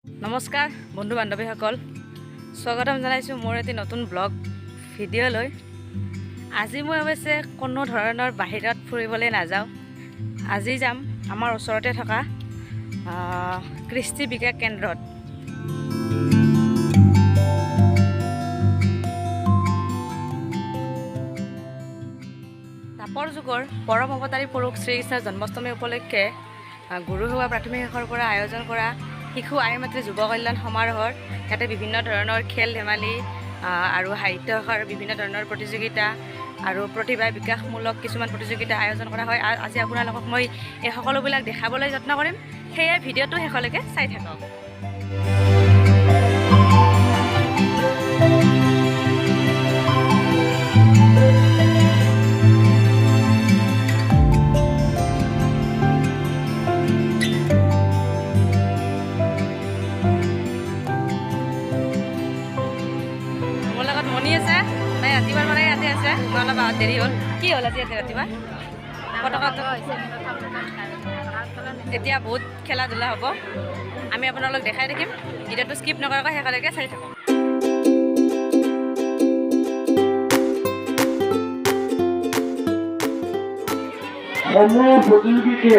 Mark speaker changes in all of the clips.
Speaker 1: নমস্কাৰ বন্ধু বান্ধৱীসকল, স্বাগতম জনাইছোঁ মোৰ এটি নতুন ব্লগ ভিডিঅ'লৈ। আজি মই অৱশ্যে কোনো ধৰণৰ বাহিৰত ফুৰিবলৈ নাযাওঁ। আজি যাম আমাৰ ওচৰতে থকা কৃষ্টি বিকাশ কেন্দ্ৰত। দ্বাপৰ যুগৰ পৰম অৱতাৰী পুৰুষ শ্ৰীকৃষ্ণৰ জন্মাষ্টমী উপলক্ষে গুৰুসেৱা প্ৰাথমিক শেষৰ পৰা আয়োজন কৰা শিশু আই মাতৃ যুৱ কল্যাণ সমাৰোহৰ ইয়াতে বিভিন্ন ধৰণৰ খেল ধেমালি আৰু সাহিত্য শাখাৰ বিভিন্ন ধৰণৰ প্ৰতিযোগিতা আৰু প্ৰতিভা বিকাশমূলক কিছুমান প্ৰতিযোগিতা আয়োজন কৰা হয়। আজি আপোনালোকক মই এই সকলোবিলাক দেখাবলৈ যত্ন কৰিম, সেয়ে ভিডিঅ'টো শেষলৈকে চাই থাকক। ৰাতিপুৱাৰ পৰাই ইয়াতে আছে, মই অলপ দেৰি হ'ল। কি হ'ল আজি ইয়াতে ৰাতিপুৱা? পতাকাটো এতিয়া বহুত খেলা ধূলা হ'ব, আমি আপোনালোক দেখাই থাকিম। ভিডিঅ'টো স্কিপ নকৰাকৈ শেষলৈকে চাই থাকক।
Speaker 2: সমূহ প্ৰতিযোগীকে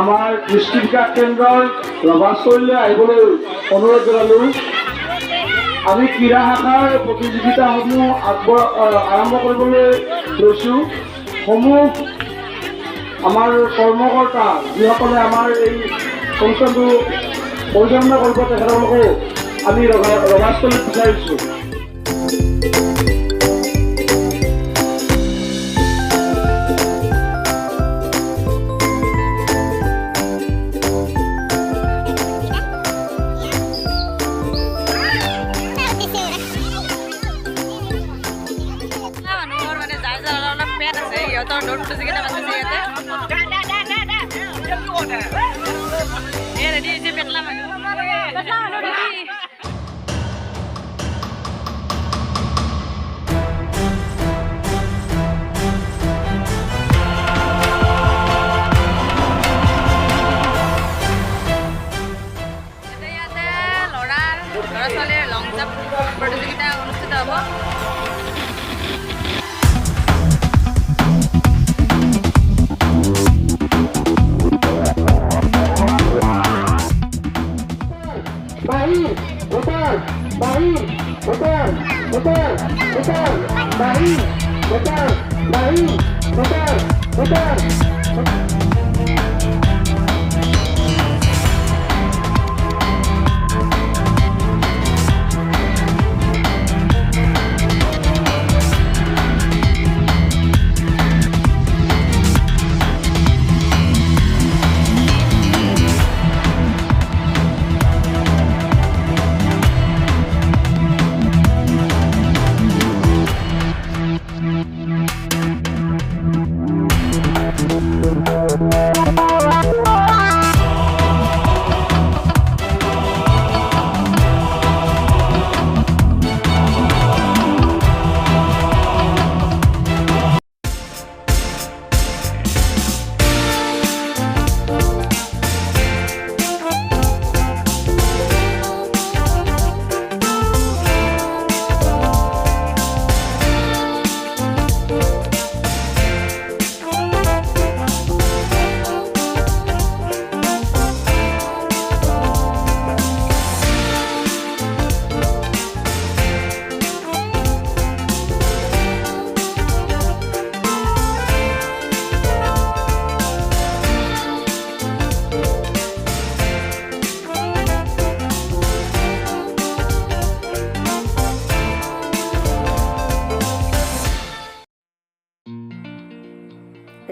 Speaker 2: আমাৰ কৃষ্টি বিকাশ কেন্দ্ৰৰ ৰবাস্থলীলৈ আহিবলৈ অনুৰোধ জনালোঁ। আমি ক্ৰীড়া শাখাৰ প্ৰতিযোগিতাসমূহ আৰম্ভ কৰিবলৈ লৈছোঁ। সমূহ আমাৰ কৰ্মকৰ্তা যিসকলে আমাৰ এই অনুষ্ঠানটো পৰিচালনা কৰিব, তেখেতসকলকো আমি ৰবাস্থলীত বিচাৰিছোঁ।
Speaker 1: সিহঁতৰ দৌৰ প্ৰতিযোগিতা পাতিছে ইয়াতে। এই ৰেডি হৈছে পেটলা মানুহ ৰেডি। ইয়াতে ল'ৰা ছোৱালীৰ লং জাম্প প্ৰতিযোগিতা অনুষ্ঠিত হ'ব।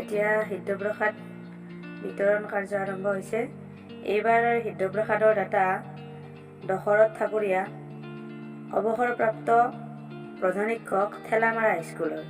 Speaker 1: এতিয়া হৃদয়প্ৰসাদ বিতৰণ কাৰ্য আৰম্ভ হৈছে। এইবাৰ হৃদয়প্ৰসাদৰ দাতা দশৰথ ঠাকুৰীয়া, অৱসৰপ্ৰাপ্ত প্ৰধান শিক্ষক, ঠেলামাৰা হাইস্কুলৰ।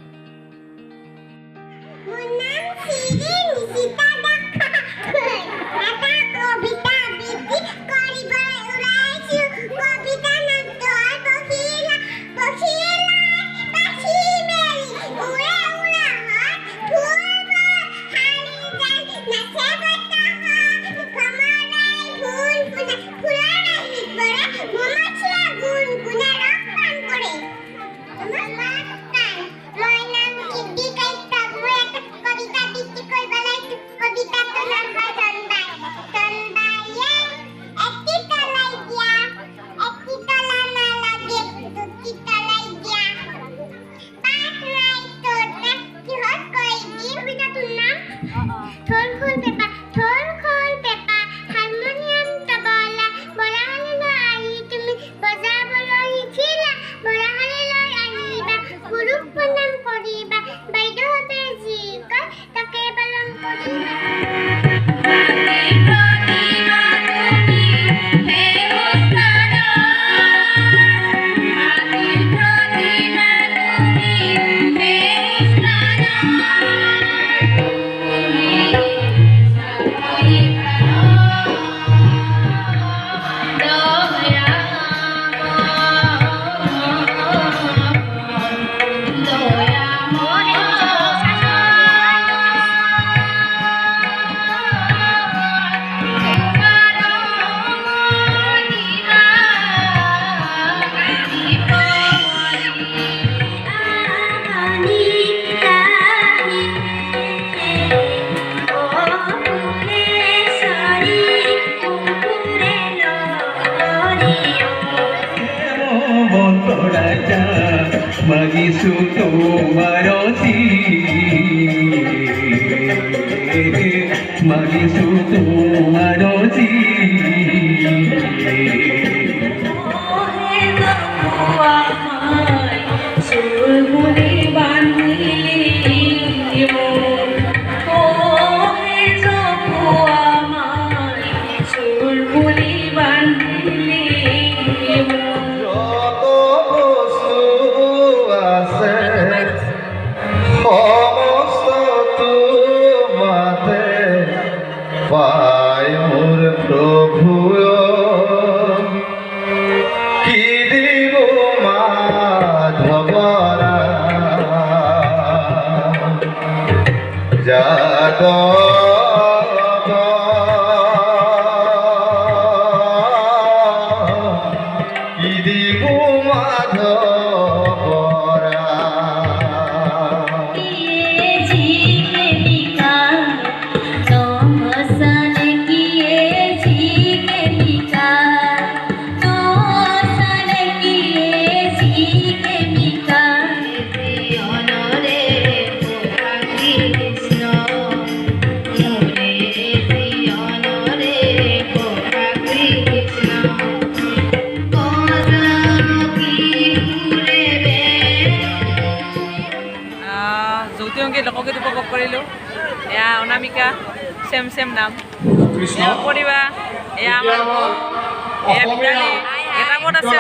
Speaker 3: রাজা মাগিছো তোমার মাগিছো তোমার পায় মোর প্রভু কি দিব মাধবরা জাগ কি দিব মাধবরা
Speaker 1: যৌতুকংগীত লোকগীত উপভোগ কৰিলোঁ এয়া অনামিকা চেম নাম কৰিবা এয়া আমাৰ এয়া বিদ্যালয় এটা ক'ত আছে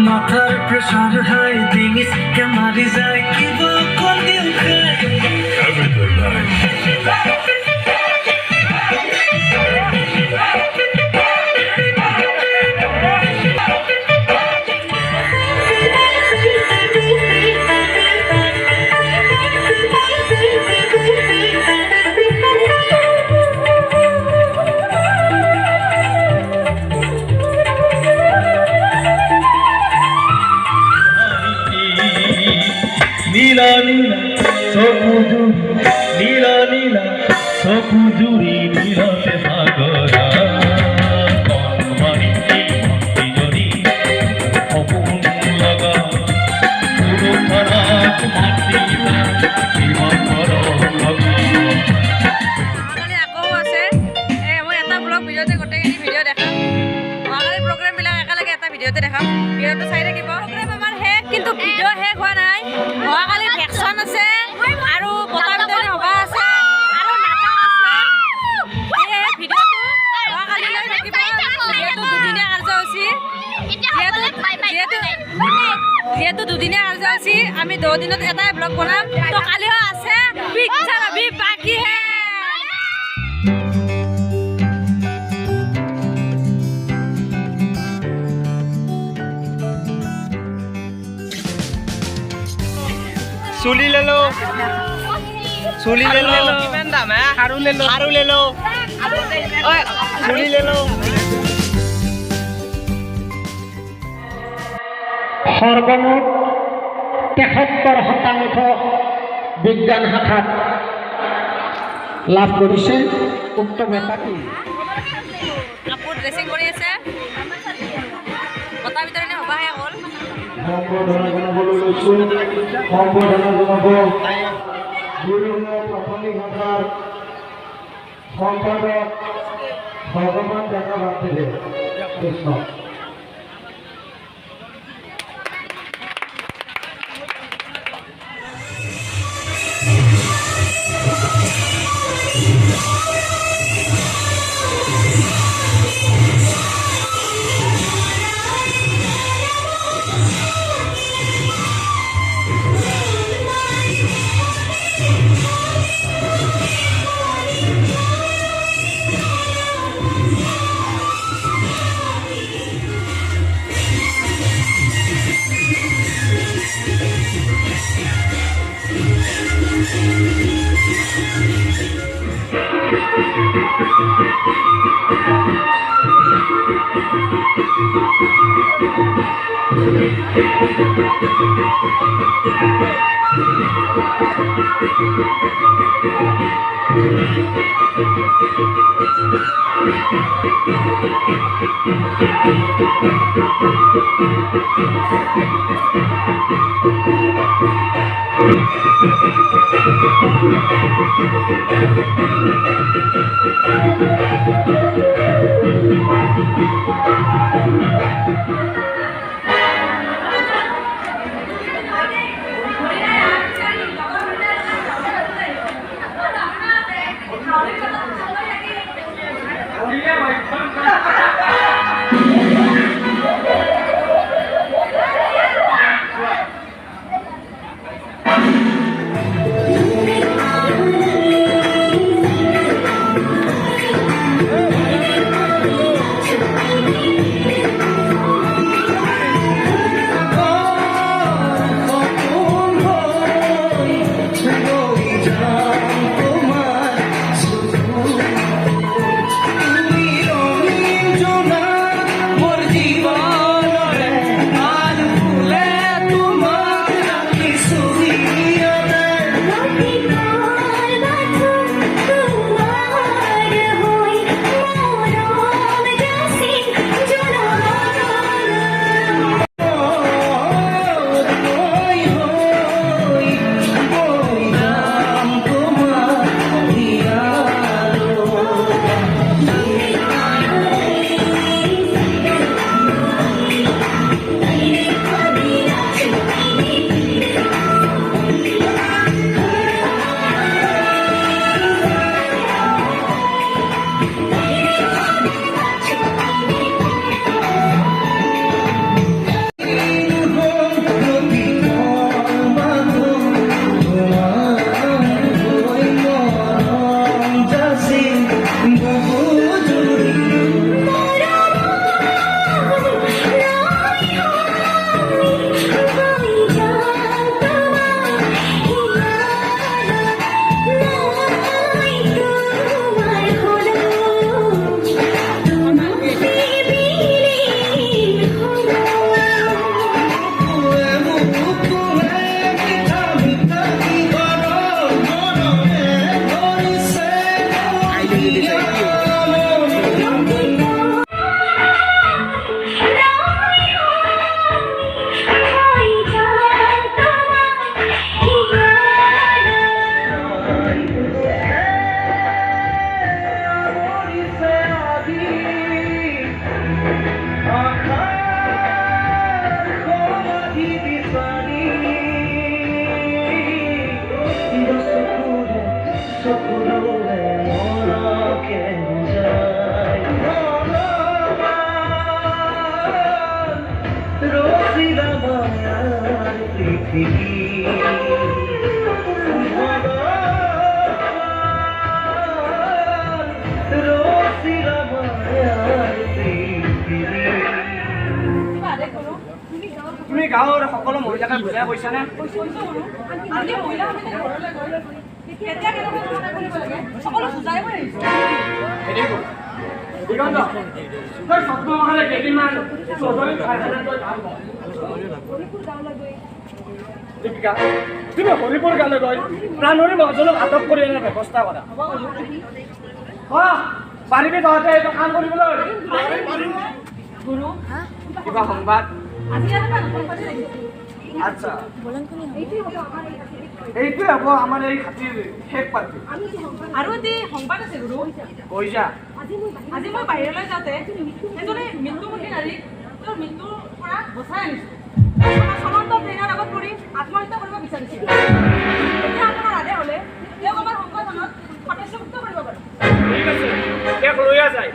Speaker 4: মাথার প্রেশার হাই দিনিস কেমারি যায় কিব কোন নীলা নীলা সবুজু নীলা নীলা সবুজুরি নীলতে সাগরা কনমারি মন্দিজরি অপুন লগা পুরো ধরাত মাটি বিমন্ত্র লগা
Speaker 1: আকৌ আছে মই এটা ব্লগ ভিডিঅ'তে গোটেইখিনি ভিডিঅ' দেখাম অহাকালি প্ৰগ্ৰেমবিলাক একেলগে এটা ভিডিঅ'তে দেখাম ভিডিঅ'টো চাই থাকিব প্ৰগ্ৰেম আমাৰ শেষ কিন্তু ভিডিঅ' শেষ হোৱা নাই অহাকালি ভেকশ্যন আছে আৰু বঁটা বিতৰণি সভা আছে আৰু নাটক আছে সেয়েহে ভিডিঅ'টো অহাকালিলৈ থাকিব যিহেতু দুদিনীয়া কাৰ্যসূচী যিহেতু দুদিনীয়া কাৰ্যসূচী আমি 10 দিনত এটাই ব্লগ বনাম তো কালিও আছে পিকচাৰ अभी बाकी है
Speaker 5: चुली ले लो चुली ले लो हारू ले लो हारू ले लो चुली ले लो
Speaker 2: সর্বমোট 73% বিজ্ঞান শাখাত লাভ কৰিছে উক্ত মেধাটি
Speaker 1: কাপোৰ ড্ৰেছিং কৰি আছে বঁটা বিতৰণি সভাহে হ'ল
Speaker 2: সম্বৰ্ধনা জনাবলৈ লৈছোঁ সম্বৰ্ধনা জনাব গুৰুমুখ প্ৰাথমিক শাখাৰ সম্পাদক ভগৱান ডেকা বাপুদেৱ কৃষ্ণ
Speaker 5: তুমি গাঁৱৰ সকলো মহিলাকে বুজাই কৈছানে? তুমি হৰিপুৰ গালৈ গৈ প্ৰাণৰী মহাজনক আটক কৰি এনে ব্যৱস্থা কৰা। পাৰিবি তহঁতে এইটো কাম কৰিবলৈ? কিবা সংবাদ? আচ্ছা, এইটোৱে হ'ব আমাৰ এই খাতিৰ শেষ পাৰ্টি।
Speaker 1: আৰু এটি সংবাদ আছে গুৰু।
Speaker 5: কৈ যা।
Speaker 1: আজি মই বাহিৰলৈ যাওঁতে এজনী মৃত্যুমুখী নাৰীক তেওঁৰ মৃত্যুৰ পৰা বচাই আনিছোঁ। চলন্ত ট্ৰেইনৰ আগত পৰি আত্মহত্যা কৰিব বিচাৰিছিল। এতিয়া আপোনাৰ আদেশ হ'লে তেওঁক আমাৰ সংগঠনত সদস্যভুক্ত কৰিব পাৰে।
Speaker 5: ঠিক আছে, তেওঁক লৈ যায়।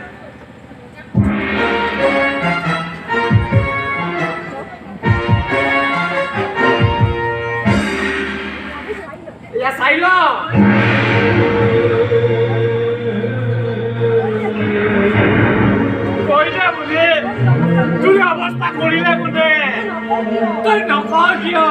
Speaker 5: চাই ল কৈলে বুলি তুই অৱস্থা কৰিলে কোনে? তই নকওঁ কিয়?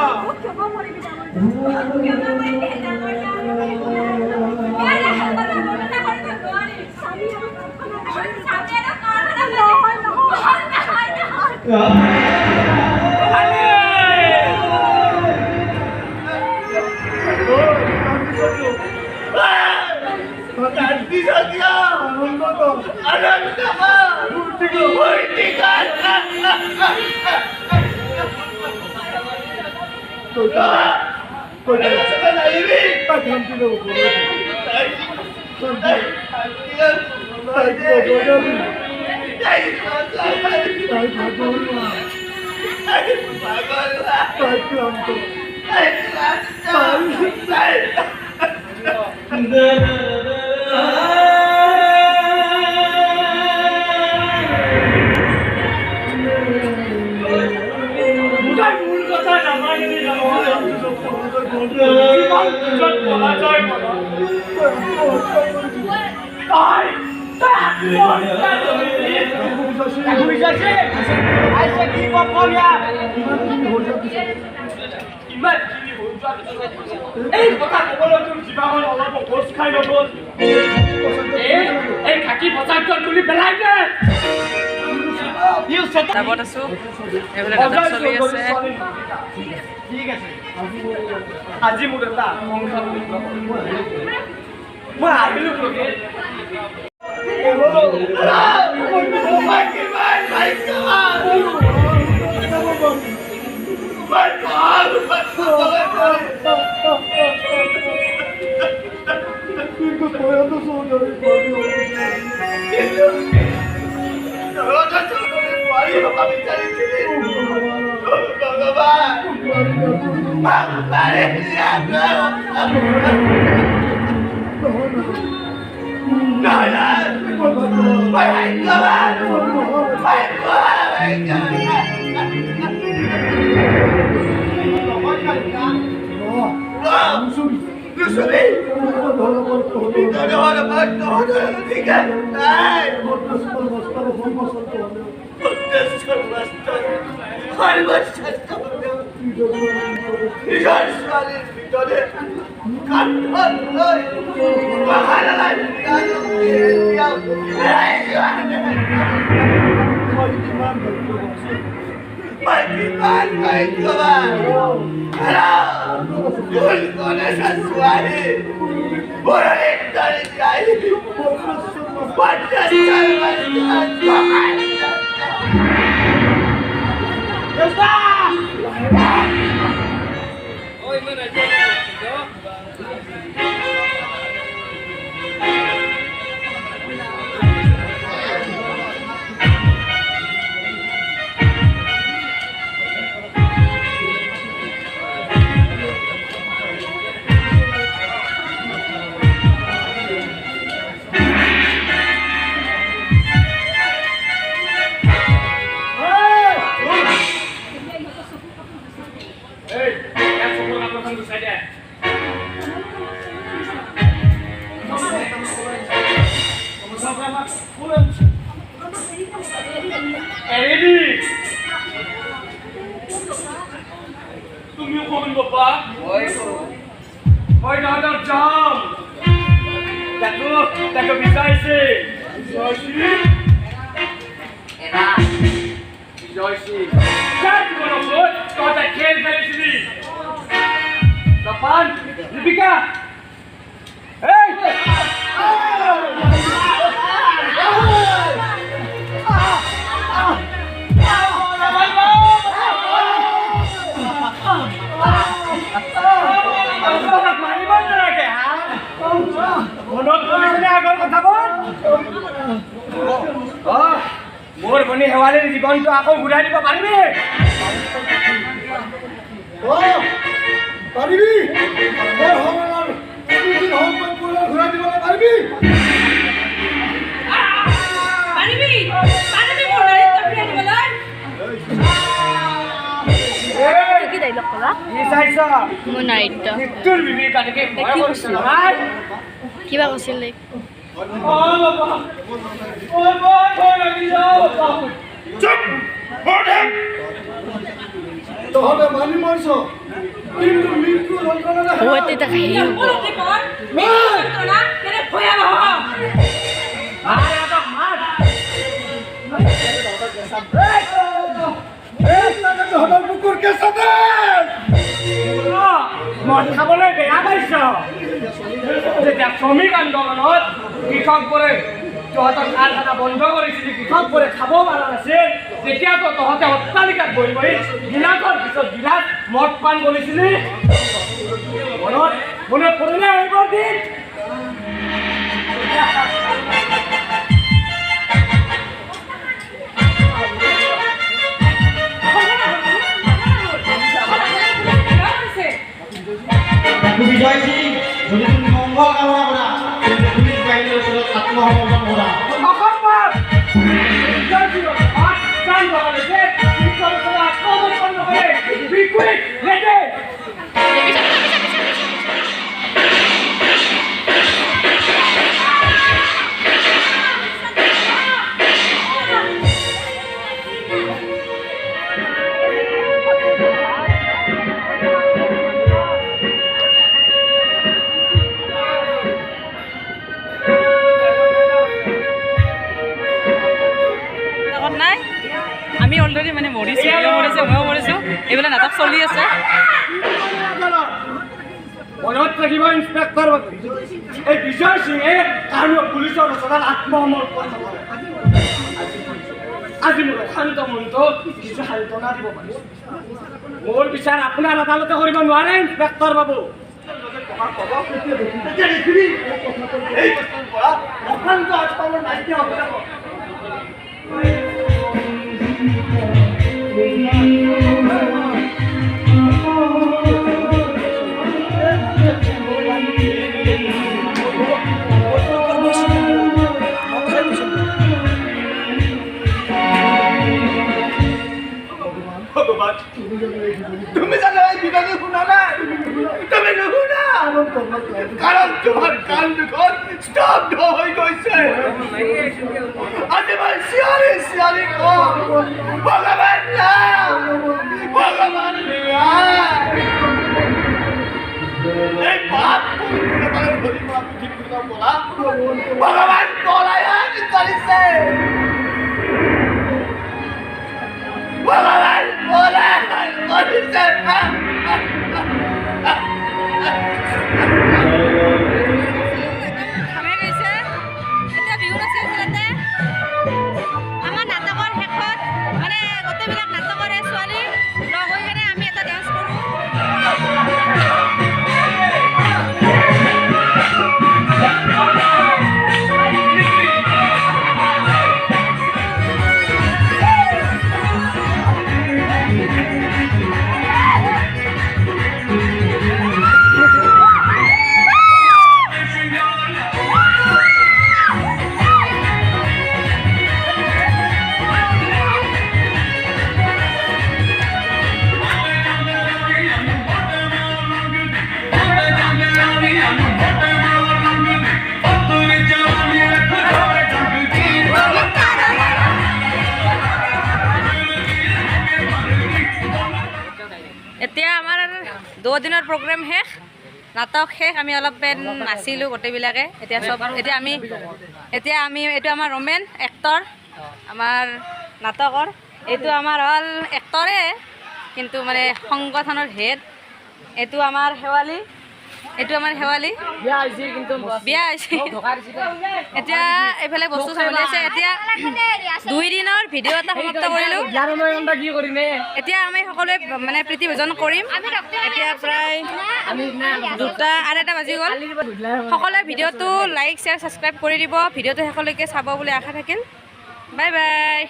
Speaker 5: খালি
Speaker 1: টাবত আছোঁ এইফালে নাটক চলি আছে
Speaker 5: আজি মোৰ এটা মই আহিলো মোৰ ভনী হেৱালীৰ জীৱনটো আকৌ ঘূৰাই দিব পাৰিবি পাৰিবি ঘূৰাই দিবলৈ পাৰিবি
Speaker 1: কিবা কৈছিল
Speaker 2: তহঁতে মানি মাৰিছ কিন্তু মৃত্যু কুকুৰ কেঁচাতে মদ খাবলৈ বেয়া পাইছ যেতিয়া শ্ৰমিক আন্দোলনত কৃষকবোৰে তহঁতৰ কাৰখানা বন্ধ কৰিছিলি কৃষকবোৰে খাব পৰা নাছিল তেতিয়াতো তহঁতে অট্টালিকাত বহি বহি গিলাচৰ পিছত গিলাচ মদ পান কৰিছিলি মনত পৰিলে এইবোৰ দিন
Speaker 6: বিজয় সিং যদি তুমি মংগল কামনা কৰা তেন্তে পুলিচ বাহিনীৰ ওচৰত আত্মসমৰ্পণ কৰা
Speaker 2: অসম্ভৱ বিজয় সিংক আত্মদান কৰালৈকে পুলিচৰ ওচৰত আত্মসমৰ্পণ নকৰে বি কুইক ৰেডি
Speaker 1: নাই আমি অলৰেডি মানে মৰিছোঁ ময়ো মৰিছোঁ এইবিলাক নাটক চলি আছে
Speaker 2: মনত ৰাখিব ইন্সপেক্টৰ এই বিজয় সিঙে কাৰো পুলিচৰ ওচৰত আত্মসমৰ্পণ নকৰে আজি মোৰ শান্ত মনটো কিছু সান্তনা দিব পাৰিছে মোৰ বিচাৰ আপোনাৰ আদালতে কৰিব নোৱাৰে ইন্সপেক্টৰ বাবু অশান্ত আত্মাবোৰ নাইকিয়া হৈ যাব তুমি জানো এই বিধানে শুনা নাই তুমি নুশুনা কাৰণ তোমাৰ কাণ দুখন স্তব্ধ হৈ গৈছে আজি মই চিঞৰি চিঞৰি কওঁ ভগৱান ভগৱান এই পাপ ভগৱান পলায়ন কৰিছে ভগৱান পলায়ন কৰিছে
Speaker 1: আমাৰ নাটকৰ শেষত মানে গোটেইবিলাক নাটকৰে ছোৱালী লগ হৈ কেনে আমি এটা ডান্স কৰোঁ এতিয়া আমাৰ 2 দিনৰ প্ৰগ্ৰেম শেষ নাটক শেষ আমি অলপ নাচিলোঁ গোটেইবিলাকে এতিয়া চব এতিয়া আমি এইটো আমাৰ ৰোমেন এক্টৰ আমাৰ নাটকৰ এইটো আমাৰ হ'ল এক্টৰে কিন্তু মানে সংগঠনৰ হেড এইটো আমাৰ শেৱালী বিয়া হৈছে এতিয়া এইফালে বস্তু চলি আছে এতিয়া 2 দিনৰ ভিডিঅ' এটা সমাপ্ত কৰিলোঁ এতিয়া আমি সকলোৱে মানে প্ৰীতিভোজন কৰিম এতিয়া প্ৰায় 2:30 বাজি গ'ল সকলোৱে ভিডিঅ'টো লাইক শ্বেয়াৰ ছাবস্ক্ৰাইব কৰি দিব ভিডিঅ'টো শেষলৈকে চাব বুলি আশা থাকিল বাই বাই